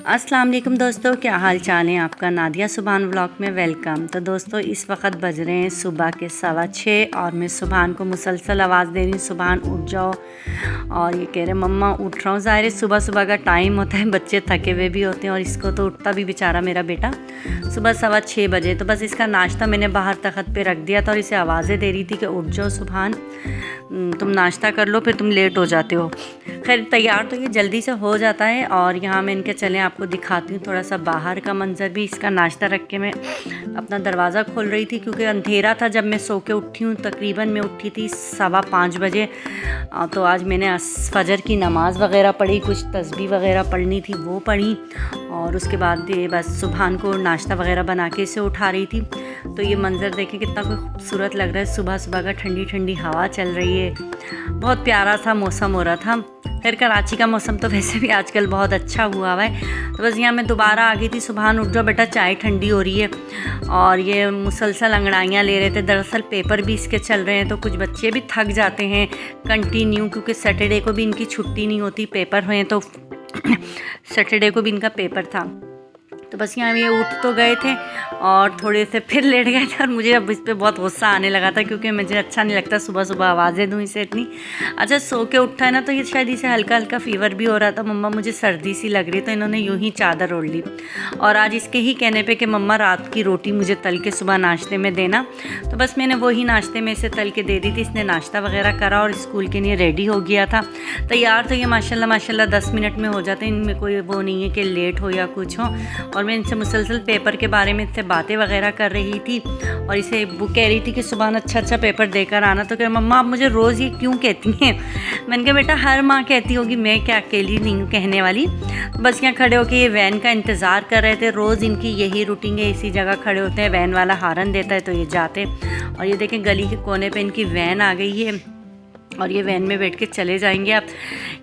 अस्सलाम वालेकुम दोस्तों, क्या हाल चाल है आपका। नादिया सुभान व्लॉग में वेलकम। तो दोस्तों इस वक्त बज रहे हैं सुबह के 6:15 और मैं सुभान को मुसलसल आवाज़ दे रही हूँ, सुभान उठ जाओ। और ये कह रहे मम्मा उठ रहा हूँ। ज़ाहिर है सुबह सुबह का टाइम होता है, बच्चे थके हुए भी होते हैं और इसको तो उठता भी बेचारा मेरा बेटा सुबह 6:15 बजे। तो बस इसका नाश्ता मैंने बाहर तख्त पे रख दिया था और इसे आवाज़ें दे रही थी कि उठ जाओ सुभान, तुम नाश्ता कर लो, फिर तुम लेट हो जाते हो। खैर तैयार तो ये जल्दी से हो जाता है। और यहाँ मैं इनके चले आपको दिखाती हूँ थोड़ा सा बाहर का मंजर भी। इसका नाश्ता रख के मैं अपना दरवाज़ा खोल रही थी क्योंकि अंधेरा था जब मैं सो के उठी हूँ। तकरीबन मैं उठी थी 5:15 बजे। तो आज मैंने फजर की नमाज़ वगैरह पढ़ी, कुछ तस्बीह वगैरह पढ़नी थी वो पढ़ी और उसके बाद ये बस सुभान को नाश्ता वगैरह बना के इसे उठा रही थी। तो ये मंज़र देखें कितना खूबसूरत लग रहा है। सुबह सुबह का ठंडी ठंडी हवा चल रही है, बहुत प्यारा सा मौसम हो रहा था। फिर कराची का मौसम तो वैसे भी आजकल बहुत अच्छा हुआ है। तो बस यहाँ मैं दोबारा आ गई थी, सुभान उठ जाओ बेटा, चाय ठंडी हो रही है। और ये मुसलसल अंगड़ाइयाँ ले रहे थे। दरअसल पेपर भी इसके चल रहे हैं तो कुछ बच्चे भी थक जाते हैं कंटिन्यू, क्योंकि सैटरडे को भी इनकी छुट्टी नहीं होती, पेपर हुए तो सैटरडे को भी इनका पेपर था। तो बस यहाँ ये उठ तो गए थे और थोड़े से फिर लेट गए थे और मुझे अब इस पर बहुत गुस्सा आने लगा था क्योंकि मुझे अच्छा नहीं लगता सुबह सुबह आवाज़ें दूँ इसे इतनी। अच्छा सो के उठा है ना, तो ये शायद इसे हल्का हल्का फ़ीवर भी हो रहा था। मम्मा मुझे सर्दी सी लग रही, तो इन्होंने यूँ ही चादर ओढ़ ली। और आज इसके ही कहने पर कि मम्मा रात की रोटी मुझे तल के सुबह नाश्ते में देना, तो बस मैंने वही नाश्ते में इसे तल के दे दी थी। इसने नाश्ता वगैरह करा और स्कूल के लिए रेडी हो गया था तैयार। तो ये माशाल्लाह माशाल्लाह 10 मिनट में हो जाते हैं, इनमें कोई वो नहीं है कि लेट हो या कुछ हो। और मैं इनसे मुसलसल पेपर के बारे में इससे बातें वगैरह कर रही थी और इसे वो कह रही थी कि सुबह अच्छा पेपर देकर आना। तो कह मम्मा आप मुझे रोज़ ये क्यों कहती हैं। मैंने कहा बेटा हर माँ कहती होगी, मैं क्या अकेली नहीं हूँ कहने वाली। तो बस यहाँ खड़े होकर ये वैन का इंतज़ार कर रहे थे। रोज़ इनकी यही रूटीन है, इसी जगह खड़े होते हैं, वैन वाला हारन देता है तो ये जाते। और ये देखें गली के कोने पर इनकी वैन आ गई है और ये वैन में बैठ के चले जाएंगे। आप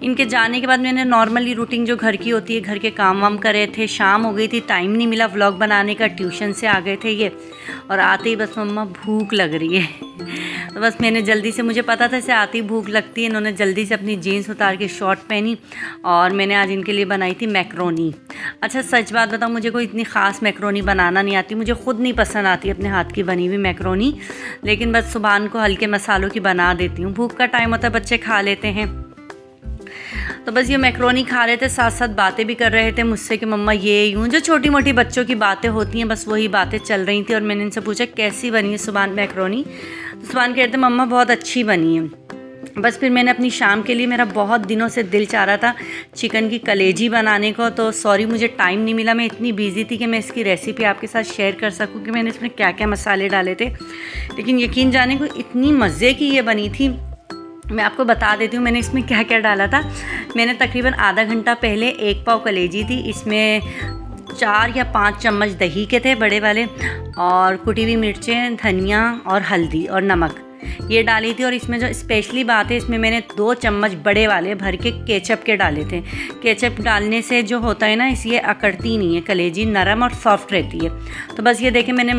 इनके जाने के बाद मैंने नॉर्मली रूटीन जो घर की होती है, घर के काम वाम करे थे। शाम हो गई थी, टाइम नहीं मिला व्लॉग बनाने का, ट्यूशन से आ गए थे ये। और आते ही बस मम्मा भूख लग रही है तो बस मैंने जल्दी से, मुझे पता था इसे आती भूख लगती है, इन्होंने जल्दी से अपनी जीन्स उतार के शॉर्ट पहनी और मैंने आज इनके लिए बनाई थी मैक्रोनी। अच्छा सच बात बताऊँ, मुझे कोई इतनी ख़ास मैक्रोनी बनाना नहीं आती, मुझे ख़ुद नहीं पसंद आती अपने हाथ की बनी हुई मैक्रोनी, लेकिन बस सुभान को हल्के मसालों की बना देती हूँ। भूख का टाइम होता है, बच्चे खा लेते हैं। तो बस ये मैक्रोनी खा रहे थे, साथ साथ बातें भी कर रहे थे मुझसे कि मम्मा ये यूँ, जो छोटी मोटी बच्चों की बातें होती हैं बस वही बातें चल रही थी। और मैंने इनसे पूछा कैसी बनी है सुभान मैक्रोनी, तो सुभान कहते मम्मा बहुत अच्छी बनी है। बस फिर मैंने अपनी शाम के लिए, मेरा बहुत दिनों से दिल चाह रहा था चिकन की कलेजी बनाने को, तो सॉरी मुझे टाइम नहीं मिला। मैं इतनी बिज़ी थी कि मैं इसकी रेसिपी आपके साथ शेयर कर सकूं कि मैंने इसमें क्या क्या मसाले डाले थे, लेकिन यकीन जाने को इतनी मज़े की ये बनी थी। मैं आपको बता देती हूँ मैंने इसमें क्या क्या डाला था। मैंने तकरीबन आधा घंटा पहले 1 पाव कलेजी थी, इसमें 4 या 5 चम्मच दही के थे बड़े वाले, और कुटी हुई मिर्चें, धनिया और हल्दी और नमक ये डाली थी। और इसमें जो स्पेशली बात है, इसमें मैंने 2 चम्मच बड़े वाले भर के केचप के डाले थे। केचप डालने से जो होता है ना, इसलिए अकड़ती नहीं है, कलेजी नरम और सॉफ्ट रहती है। तो बस ये देखें मैंने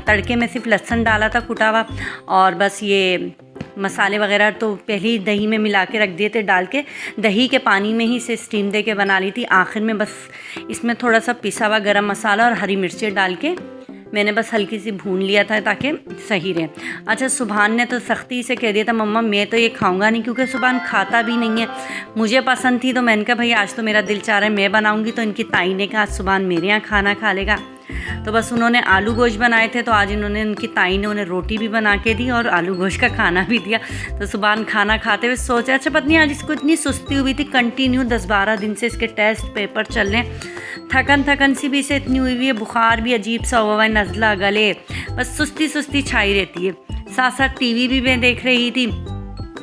तड़के में सिर्फ लहसुन डाला था कुटा हुआ, और बस ये मसाले वगैरह तो पहले ही दही में मिला के रख दिए थे, डाल के दही के पानी में ही इसे स्टीम दे के बना ली थी। आखिर में बस इसमें थोड़ा सा पिसा हुआ गरम मसाला और हरी मिर्चें डाल के मैंने बस हल्की सी भून लिया था ताकि सही रहे। अच्छा सुभान ने तो सख्ती से कह दिया था मम्मा मैं तो ये खाऊंगा नहीं, क्योंकि सुभान खाता भी नहीं है। मुझे पसंद थी तो मैंने कहा भाई आज तो मेरा दिल चाह रहा है मैं बनाऊंगी। तो इनकी ताई ने कहा आज सुभान मेरे यहाँ खाना खा लेगा। तो बस उन्होंने आलू गोश्त बनाए थे, तो आज इन्होंने, उनकी ताई ने उन्हें रोटी भी बना के दी और आलू गोश्त का खाना भी दिया। तो सुभान खाना खाते हुए सोचा अच्छा पत्नी आज इसको इतनी सुस्ती हुई थी, कंटिन्यू 10-12 दिन से इसके टेस्ट पेपर चल रहे, थकन सी भी इसे इतनी हुई है, बुखार भी अजीब सा हुआ है, नज़ला गले, बस सुस्ती छाई रहती है। साथ साथ टीवी भी मैं देख रही थी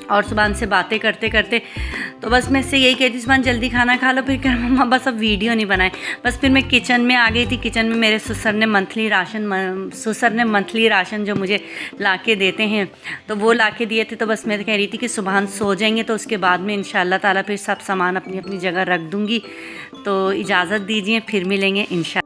और सुभान से बातें करते करते, तो बस मैं इससे यही कहती सुभान जल्दी खाना खा लो। फिर कर मम्मा बस अब वीडियो नहीं बनाए। बस फिर मैं किचन में आ गई थी। किचन में मेरे ससुर ने मंथली राशन जो मुझे ला के देते हैं तो वो ला के दिए थे। तो बस मैं कह रही थी कि सुभान सो जाएंगे तो उसके बाद में इंशाअल्लाह ताला फिर सब सामान अपनी अपनी जगह रख दूँगी। तो इजाज़त दीजिए, फिर मिलेंगे इंशाअल्लाह।